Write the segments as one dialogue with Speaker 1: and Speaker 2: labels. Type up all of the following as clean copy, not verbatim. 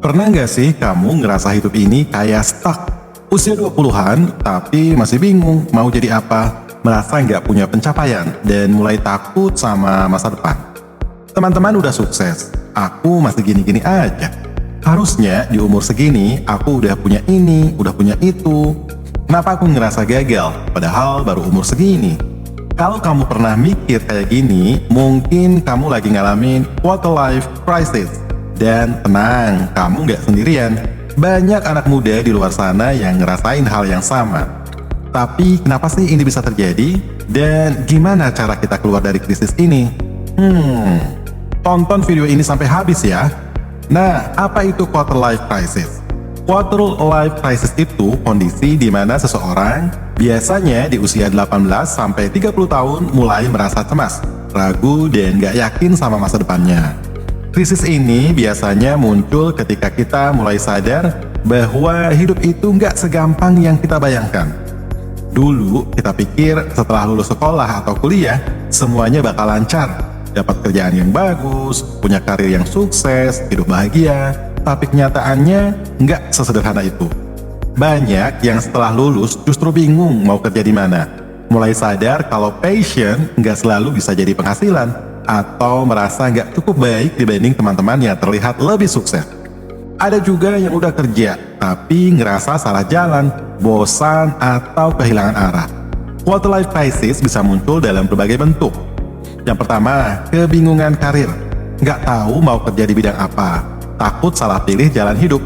Speaker 1: Pernah nggak sih kamu ngerasa hidup ini kayak stuck? Usia 20-an, tapi masih bingung mau jadi apa, merasa nggak punya pencapaian, dan mulai takut sama masa depan. Teman-teman udah sukses, aku masih gini-gini aja. Harusnya di umur segini, aku udah punya ini, udah punya itu. Kenapa aku ngerasa gagal, padahal baru umur segini? Kalau kamu pernah mikir kayak gini, mungkin kamu lagi ngalamin quarter life crisis. Dan tenang, kamu nggak sendirian. Banyak anak muda di luar sana yang ngerasain hal yang sama. Tapi kenapa sih ini bisa terjadi? Dan gimana cara kita keluar dari krisis ini? Tonton video ini sampai habis ya. Nah, apa itu quarter life crisis? Quarter life crisis itu kondisi di mana seseorang biasanya di usia 18 sampai 30 tahun mulai merasa cemas, ragu, dan gak yakin sama masa depannya. Krisis ini biasanya muncul ketika kita mulai sadar bahwa hidup itu nggak segampang yang kita bayangkan. Dulu kita pikir setelah lulus sekolah atau kuliah, semuanya bakal lancar. Dapat kerjaan yang bagus, punya karir yang sukses, hidup bahagia. Tapi kenyataannya nggak sesederhana itu. Banyak yang setelah lulus justru bingung mau kerja di mana. Mulai sadar kalau passion nggak selalu bisa jadi penghasilan, atau merasa nggak cukup baik dibanding teman-teman yang terlihat lebih sukses. Ada juga yang udah kerja, tapi ngerasa salah jalan, bosan, atau kehilangan arah. Quarter life crisis bisa muncul dalam berbagai bentuk. Yang pertama, kebingungan karir. Nggak tahu mau kerja di bidang apa, takut salah pilih jalan hidup.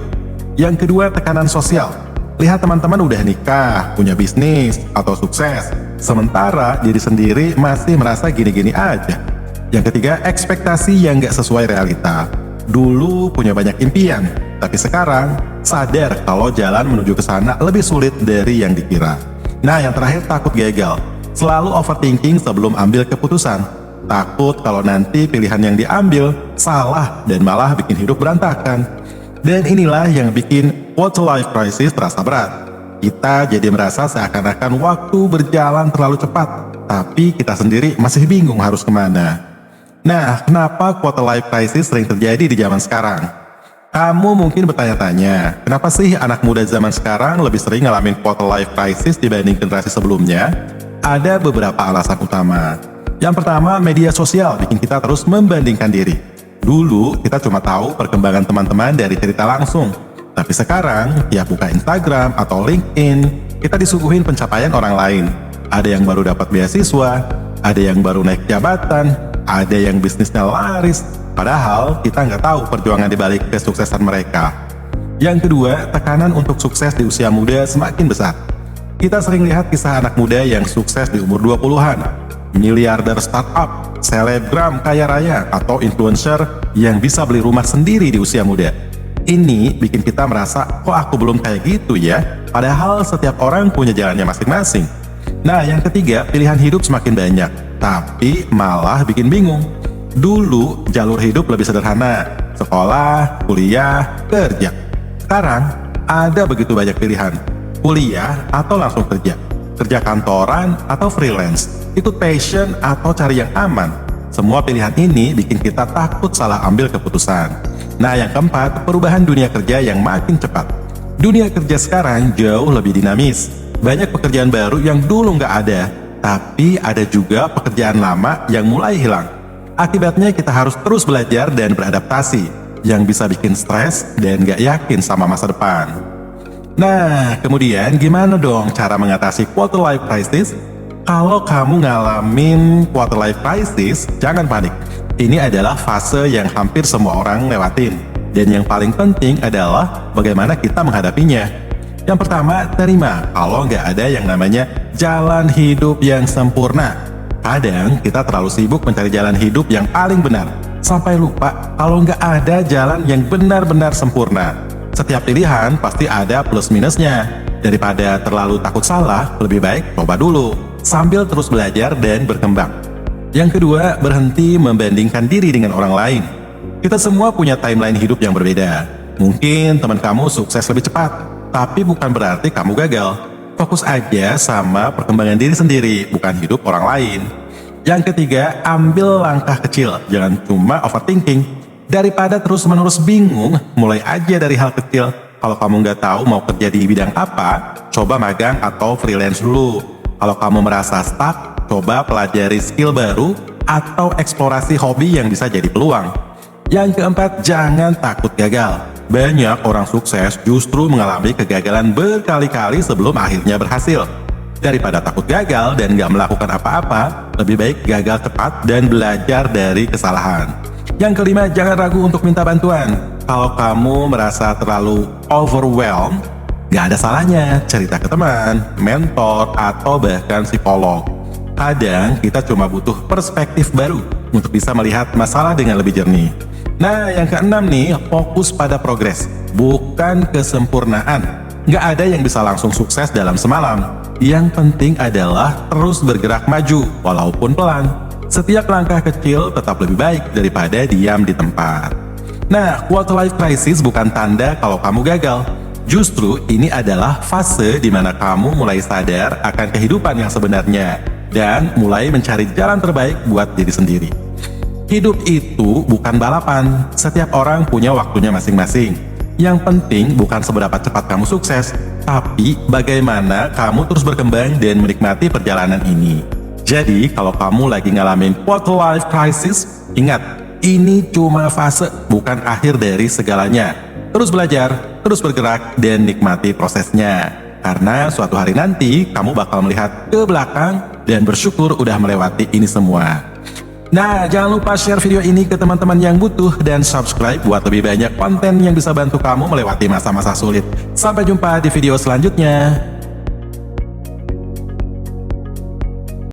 Speaker 1: Yang kedua, tekanan sosial. Lihat teman-teman udah nikah, punya bisnis, atau sukses, sementara diri sendiri masih merasa gini-gini aja. Yang ketiga, ekspektasi yang nggak sesuai realita. Dulu punya banyak impian, tapi sekarang sadar kalau jalan menuju ke sana lebih sulit dari yang dikira. Nah, yang terakhir, takut gagal. Selalu overthinking sebelum ambil keputusan. Takut kalau nanti pilihan yang diambil salah dan malah bikin hidup berantakan. Dan inilah yang bikin quarter life crisis terasa berat. Kita jadi merasa seakan-akan waktu berjalan terlalu cepat, tapi kita sendiri masih bingung harus kemana. Nah, kenapa quarter life crisis sering terjadi di zaman sekarang? Kamu mungkin bertanya-tanya, kenapa sih anak muda zaman sekarang lebih sering ngalamin quarter life crisis dibanding generasi sebelumnya? Ada beberapa alasan utama. Yang pertama, media sosial bikin kita terus membandingkan diri. Dulu, kita cuma tahu perkembangan teman-teman dari cerita langsung. Tapi sekarang, tiap buka Instagram atau LinkedIn, kita disuguhin pencapaian orang lain. Ada yang baru dapat beasiswa, ada yang baru naik jabatan, ada yang bisnisnya laris, padahal kita nggak tahu perjuangan dibalik kesuksesan mereka. Yang kedua, tekanan untuk sukses di usia muda semakin besar. Kita sering lihat kisah anak muda yang sukses di umur 20-an, miliarder startup, selebgram kaya raya, atau influencer yang bisa beli rumah sendiri di usia muda. Ini bikin kita merasa, kok aku belum kayak gitu ya? Padahal setiap orang punya jalannya masing-masing. Nah, yang ketiga, pilihan hidup semakin banyak, tapi malah bikin bingung. Dulu, jalur hidup lebih sederhana, sekolah, kuliah, kerja. Sekarang, ada begitu banyak pilihan, kuliah atau langsung kerja, kerja kantoran atau freelance, ikut passion atau cari yang aman. Semua pilihan ini bikin kita takut salah ambil keputusan. Nah, yang keempat, perubahan dunia kerja yang makin cepat. Dunia kerja sekarang jauh lebih dinamis. Banyak pekerjaan baru yang dulu nggak ada, tapi ada juga pekerjaan lama yang mulai hilang. Akibatnya kita harus terus belajar dan beradaptasi, yang bisa bikin stres dan nggak yakin sama masa depan. Nah, kemudian gimana dong cara mengatasi quarter life crisis? Kalau kamu ngalamin quarter life crisis, jangan panik. Ini adalah fase yang hampir semua orang lewatin. Dan yang paling penting adalah bagaimana kita menghadapinya. Yang pertama, terima kalau nggak ada yang namanya jalan hidup yang sempurna. Kadang kita terlalu sibuk mencari jalan hidup yang paling benar, sampai lupa kalau nggak ada jalan yang benar-benar sempurna. Setiap pilihan pasti ada plus minusnya. Daripada terlalu takut salah, lebih baik coba dulu, sambil terus belajar dan berkembang. Yang kedua, berhenti membandingkan diri dengan orang lain. Kita semua punya timeline hidup yang berbeda. Mungkin teman kamu sukses lebih cepat, tapi bukan berarti kamu gagal. Fokus aja sama perkembangan diri sendiri, bukan hidup orang lain. Yang ketiga, ambil langkah kecil, jangan cuma overthinking. Daripada terus-menerus bingung, mulai aja dari hal kecil. Kalau kamu nggak tahu mau kerja di bidang apa, coba magang atau freelance dulu. Kalau kamu merasa stuck, coba pelajari skill baru atau eksplorasi hobi yang bisa jadi peluang. Yang keempat, jangan takut gagal. Banyak orang sukses justru mengalami kegagalan berkali-kali sebelum akhirnya berhasil. Daripada takut gagal dan nggak melakukan apa-apa, lebih baik gagal cepat dan belajar dari kesalahan. Yang kelima, jangan ragu untuk minta bantuan. Kalau kamu merasa terlalu overwhelmed, nggak ada salahnya cerita ke teman, mentor, atau bahkan psikolog. Kadang kita cuma butuh perspektif baru untuk bisa melihat masalah dengan lebih jernih. Nah, yang keenam nih, fokus pada progres, bukan kesempurnaan. Nggak ada yang bisa langsung sukses dalam semalam. Yang penting adalah terus bergerak maju, walaupun pelan. Setiap langkah kecil tetap lebih baik daripada diam di tempat. Nah, quarter life crisis bukan tanda kalau kamu gagal. Justru ini adalah fase di mana kamu mulai sadar akan kehidupan yang sebenarnya dan mulai mencari jalan terbaik buat diri sendiri. Hidup itu bukan balapan, setiap orang punya waktunya masing-masing. Yang penting bukan seberapa cepat kamu sukses, tapi bagaimana kamu terus berkembang dan menikmati perjalanan ini. Jadi, kalau kamu lagi ngalamin quarter life crisis, ingat, ini cuma fase, bukan akhir dari segalanya. Terus belajar, terus bergerak, dan nikmati prosesnya. Karena suatu hari nanti, kamu bakal melihat ke belakang dan bersyukur udah melewati ini semua. Nah, jangan lupa share video ini ke teman-teman yang butuh dan subscribe buat lebih banyak konten yang bisa bantu kamu melewati masa-masa sulit. Sampai jumpa di video selanjutnya.